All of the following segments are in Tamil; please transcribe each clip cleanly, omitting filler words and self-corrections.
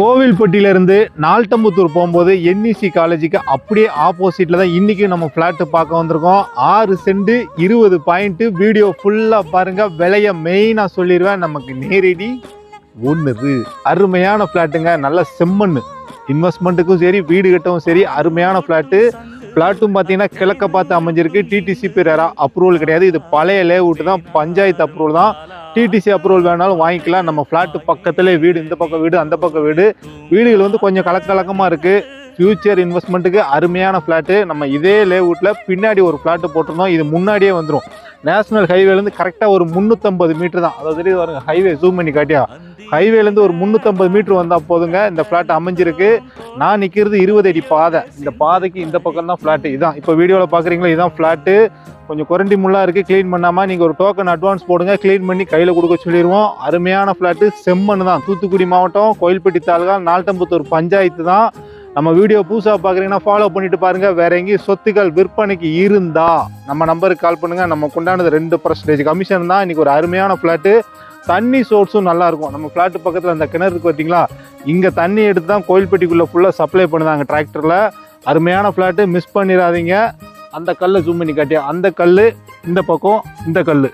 கோவில்பட்டியிலிருந்து நால்டம்புத்தூர் போகும்போது என்இசி காலேஜுக்கு அப்படியே ஆப்போசிட்டில் தான் இன்றைக்கி நம்ம ஃப்ளாட்டு பார்க்க வந்திருக்கோம். 6 சென்ட் 20 பாயிண்ட்டு. வீடியோ ஃபுல்லாக பாருங்கள். விலையை மெயினாக சொல்லிடுவேன். நமக்கு நேரடி ஒன்று அருமையான ஃப்ளாட்டுங்க. நல்ல செம்மண். இன்வெஸ்ட்மெண்ட்டுக்கும் சரி வீடு கட்டவும் சரி அருமையான ஃப்ளாட்டு. ஃப்ளாட்டும் பார்த்தீங்கன்னா கிழக்க பார்த்து அமைஞ்சிருக்கு. டிடிசிபி ரேரா அப்ரூவல் கிடையாது. இது பழைய லேஅவுட் தான், பஞ்சாயத்து அப்ரூவல் தான். டிடிசி அப்ரூவல் வேணாலும் வாங்கிக்கலாம். நம்ம ஃப்ளாட்டு பக்கத்துலேயே வீடு, இந்த பக்கம் வீடு அந்த பக்கம் வீடு. வீடுகள் வந்து கொஞ்சம் கலக்கமாக இருக்குது. ஃபியூச்சர் இன்வெஸ்ட்மெண்ட்டுக்கு அருமையான ஃப்ளாட்டு. நம்ம இதே லேஅவுட்டில் பின்னாடி ஒரு ஃப்ளாட்டு போட்டிருந்தோம். இது முன்னாடியே வந்துடும். நேஷனல் ஹைவேலேருந்து கரெக்டாக ஒரு 350 மீட்டர் தான். அதாவது வருங்க ஹைவே ஜூம் பண்ணி காட்டியா, ஹைவேலேருந்து ஒரு 350 மீட்டர் வந்தால் போதுங்க. இந்த ஃப்ளாட் அமைஞ்சிருக்கு. நான் நிற்கிறது 20 அடி பாதை. இந்த பாதைக்கு இந்த பக்கம் தான் ஃப்ளாட்டு. இதுதான் இப்போ வீடியோவில் பார்க்குறீங்களா, இதுதான் ஃப்ளாட்டு. கொஞ்சம் குரண்டி முள்ளாக இருக்குது. க்ளீன் பண்ணாமல் நீங்கள் ஒரு டோக்கன் அட்வான்ஸ் போடுங்க. க்ளீன் பண்ணி கையில் கொடுக்க சொல்லிடுவோம். அருமையான ஃப்ளாட்டு. செம்மண் தான். தூத்துக்குடி மாவட்டம், கோயில்பட்டி தாலுகா, நால்டம்புத்தூர் பஞ்சாயத்து தான். நம்ம வீடியோ புதுசாக பார்க்குறீங்கன்னா ஃபாலோ பண்ணிட்டு பாருங்கள். வேற எங்கேயும் சொத்துக்கள் விற்பனைக்கு இருந்தா நம்ம நம்பருக்கு கால் பண்ணுங்கள். நம்ம கொண்டாடுறது 2% கமிஷன் தான். இன்றைக்கி ஒரு அருமையான ஃப்ளாட்டு. தண்ணி சோர்ஸும் நல்லாயிருக்கும். நம்ம ஃப்ளாட்டு பக்கத்தில் அந்த கிணறு இருக்குது பார்த்தீங்களா, இங்கே தண்ணி எடுத்து தான் கோயில்பட்டிக்குள்ளே ஃபுல்லாக சப்ளை பண்ணுதாங்க டிராக்டரில். அருமையான ஃப்ளாட்டு. மிஸ் பண்ணிடாதீங்க. அந்த கல்லை ஜூம் பண்ணி காட்டியா, அந்த கல், இந்த பக்கம் இந்த கல்,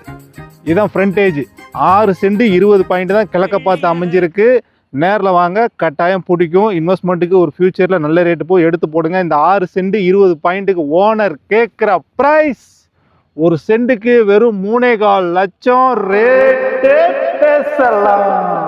இதுதான் ஃப்ரண்டேஜ். 6 சென்ட் 20 பாயிண்ட் தான் கிழக்க பார்த்து அமைஞ்சிருக்கு. நேரில் வாங்க, கட்டாயம் பிடிக்கும். இன்வெஸ்ட்மெண்ட்டுக்கு ஒரு ஃபியூச்சரில் நல்ல ரேட்டு போய் எடுத்து போடுங்க. இந்த 6 சென்ட் 20 பாயிண்ட்டுக்கு ஓனர் கேட்குற ப்ரைஸ் ஒரு சென்ட்டுக்கு வெறும் 3,4 லட்சம். ரேட்டு பேசலாம்.